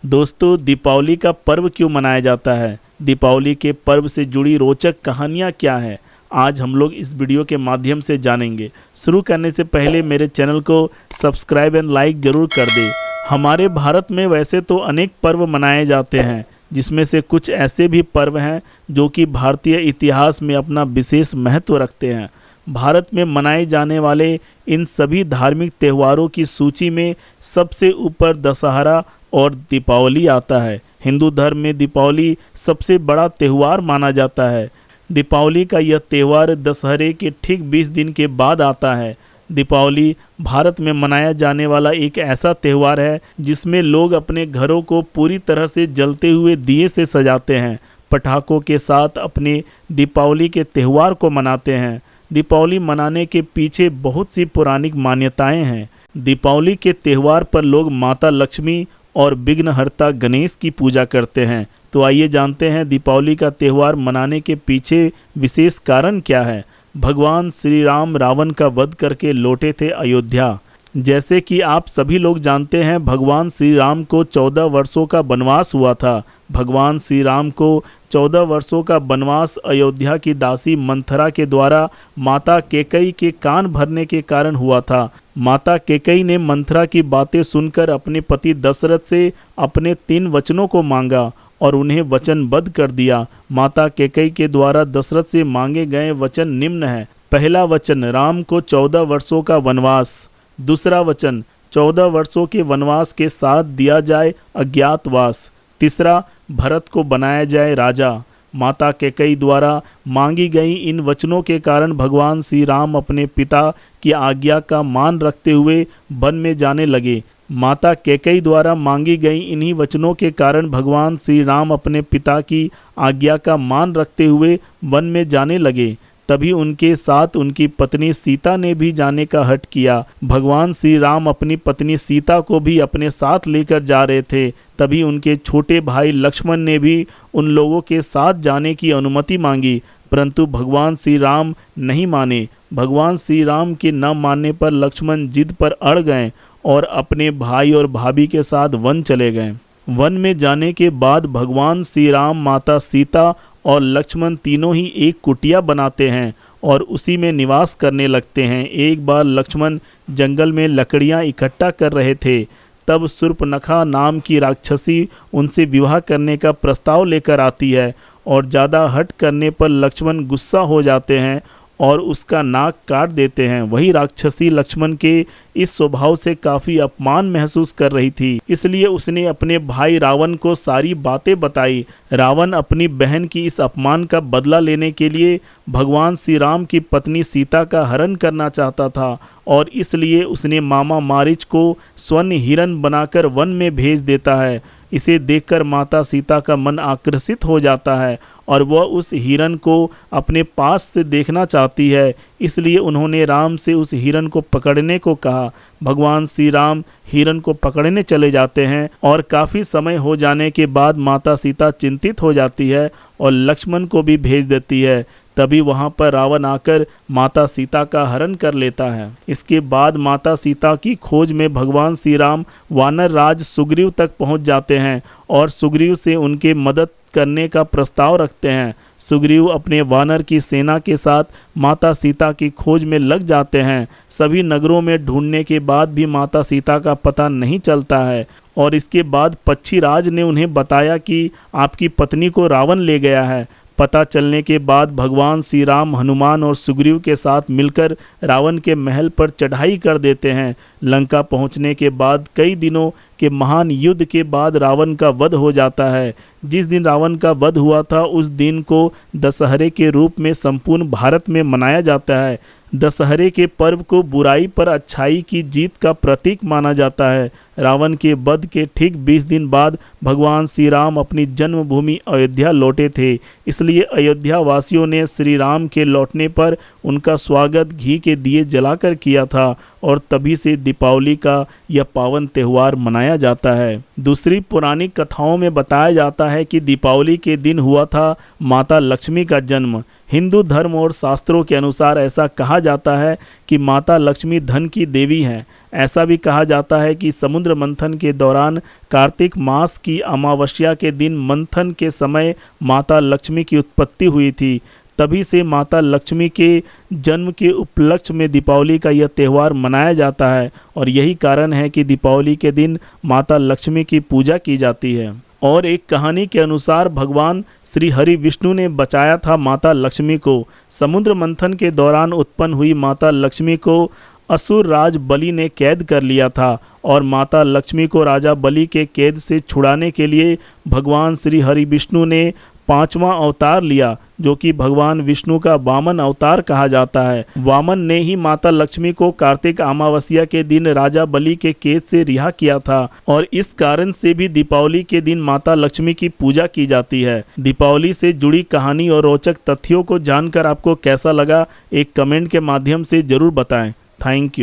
दोस्तों, दीपावली का पर्व क्यों मनाया जाता है? दीपावली के पर्व से जुड़ी रोचक कहानियाँ क्या है? आज हम लोग इस वीडियो के माध्यम से जानेंगे। शुरू करने से पहले मेरे चैनल को सब्सक्राइब एंड लाइक ज़रूर कर दें। हमारे भारत में वैसे तो अनेक पर्व मनाए जाते हैं, जिसमें से कुछ ऐसे भी पर्व हैं जो कि भारतीय इतिहास में अपना विशेष महत्व रखते हैं। भारत में मनाए जाने वाले इन सभी धार्मिक त्योहारों की सूची में सबसे ऊपर दशहरा और दीपावली आता है। हिंदू धर्म में दीपावली सबसे बड़ा त्यौहार माना जाता है। दीपावली का यह त्यौहार दशहरे के ठीक 20 दिन के बाद आता है। दीपावली भारत में मनाया जाने वाला एक ऐसा त्यौहार है जिसमें लोग अपने घरों को पूरी तरह से जलते हुए दिए से सजाते हैं, पटाखों के साथ अपने दीपावली के त्यौहार को मनाते हैं। दीपावली मनाने के पीछे बहुत सी पौराणिक मान्यताएं हैं। दीपावली के त्यौहार पर लोग माता लक्ष्मी और विघ्नहर्ता गणेश की पूजा करते हैं। तो आइए जानते हैं दीपावली का त्यौहार मनाने के पीछे विशेष कारण क्या है। भगवान श्री राम रावण का वध करके लौटे थे अयोध्या। जैसे कि आप सभी लोग जानते हैं, भगवान श्री राम को 14 वर्षों का वनवास हुआ था। भगवान श्री राम को 14 वर्षों का वनवास अयोध्या की दासी मंथरा के द्वारा माता कैकेयी के कान भरने के कारण हुआ था। माता कैकेयी ने मंथरा की बातें सुनकर अपने पति दशरथ से अपने 3 वचनों को मांगा और उन्हें वचनबद्ध कर दिया। माता कैकेयी के द्वारा दशरथ से मांगे गए वचन निम्न है। पहला वचन, राम को 14 वर्षों का वनवास। दूसरा वचन, 14 वर्षों के वनवास के साथ दिया जाए अज्ञातवास। तीसरा, भरत को बनाया जाए राजा। माता कैकेयी द्वारा मांगी गई इन वचनों के कारण भगवान श्री राम अपने पिता की आज्ञा का मान रखते हुए वन में जाने लगे। माता कैकेयी द्वारा मांगी गई इन्हीं वचनों के कारण भगवान श्री राम अपने पिता की आज्ञा का मान रखते हुए वन में जाने लगे। तभी उनके साथ उनकी पत्नी सीता ने भी जाने का हठ किया। भगवान श्री राम अपनी पत्नी सीता को भी अपने साथ लेकर जा रहे थे। तभी उनके छोटे भाई लक्ष्मण ने भी उन लोगों के साथ जाने की अनुमति मांगी, परंतु भगवान श्री राम नहीं माने। भगवान श्री राम के न मानने पर लक्ष्मण जिद पर अड़ गए और अपने भाई और भाभी के साथ वन चले गए। वन में जाने के बाद भगवान श्री राम, माता सीता और लक्ष्मण तीनों ही एक कुटिया बनाते हैं और उसी में निवास करने लगते हैं। एक बार लक्ष्मण जंगल में लकड़ियां इकट्ठा कर रहे थे, तब शूर्पणखा नाम की राक्षसी उनसे विवाह करने का प्रस्ताव लेकर आती है और ज़्यादा हट करने पर लक्ष्मण गुस्सा हो जाते हैं और उसका नाक काट देते हैं। वही राक्षसी लक्ष्मण के इस स्वभाव से काफ़ी अपमान महसूस कर रही थी, इसलिए उसने अपने भाई रावण को सारी बातें बताई। रावण अपनी बहन की इस अपमान का बदला लेने के लिए भगवान श्री राम की पत्नी सीता का हरण करना चाहता था और इसलिए उसने मामा मारीच को स्वर्ण हिरण बनाकर वन में भेज देता है। इसे देखकर माता सीता का मन आकर्षित हो जाता है और वह उस हिरण को अपने पास से देखना चाहती है, इसलिए उन्होंने राम से उस हिरण को पकड़ने को कहा। भगवान श्री राम हिरण को पकड़ने चले जाते हैं और काफ़ी समय हो जाने के बाद माता सीता चिंतित हो जाती है और लक्ष्मण को भी भेज देती है। तभी वहाँ पर रावण आकर माता सीता का हरण कर लेता है। इसके बाद माता सीता की खोज में भगवान श्री राम वानर राज सुग्रीव तक पहुँच जाते हैं और सुग्रीव से उनके मदद करने का प्रस्ताव रखते हैं। सुग्रीव अपने वानर की सेना के साथ माता सीता की खोज में लग जाते हैं। सभी नगरों में ढूंढने के बाद भी माता सीता का पता नहीं चलता है और इसके बाद पक्षीराज ने उन्हें बताया कि आपकी पत्नी को रावण ले गया है। पता चलने के बाद भगवान श्री राम हनुमान और सुग्रीव के साथ मिलकर रावण के महल पर चढ़ाई कर देते हैं। लंका पहुंचने के बाद कई दिनों के महान युद्ध के बाद रावण का वध हो जाता है। जिस दिन रावण का वध हुआ था उस दिन को दशहरे के रूप में संपूर्ण भारत में मनाया जाता है। दशहरे के पर्व को बुराई पर अच्छाई की जीत का प्रतीक माना जाता है। रावण के वध के ठीक 20 दिन बाद भगवान श्री राम अपनी जन्मभूमि अयोध्या लौटे थे, इसलिए अयोध्या वासियों ने श्री राम के लौटने पर उनका स्वागत घी के दिए जलाकर किया था और तभी से दीपावली का यह पावन त्यौहार मनाया जाता है। दूसरी पुरानी कथाओं में बताया जाता है कि दीपावली के दिन हुआ था माता लक्ष्मी का जन्म। हिंदू धर्म और शास्त्रों के अनुसार ऐसा कहा जाता है कि माता लक्ष्मी धन की देवी हैं। ऐसा भी कहा जाता है कि समुद्र मंथन के दौरान कार्तिक मास की अमावस्या के दिन मंथन के समय माता लक्ष्मी की उत्पत्ति हुई थी। तभी से माता लक्ष्मी के जन्म के उपलक्ष्य में दीपावली का यह त्यौहार मनाया जाता है और यही कारण है कि दीपावली के दिन माता लक्ष्मी की पूजा की जाती है। और एक कहानी के अनुसार भगवान श्री हरि विष्णु ने बचाया था माता लक्ष्मी को। समुद्र मंथन के दौरान उत्पन्न हुई माता लक्ष्मी को असुर राज बलि ने कैद कर लिया था और माता लक्ष्मी को राजा बलि के कैद से छुड़ाने के लिए भगवान श्री हरि विष्णु ने 5वां अवतार लिया, जो कि भगवान विष्णु का वामन अवतार कहा जाता है। वामन ने ही माता लक्ष्मी को कार्तिक अमावस्या के दिन राजा बलि के कैद से रिहा किया था और इस कारण से भी दीपावली के दिन माता लक्ष्मी की पूजा की जाती है। दीपावली से जुड़ी कहानी और रोचक तथ्यों को जानकर आपको कैसा लगा, एक कमेंट के माध्यम से जरूर बताएं। Thank you.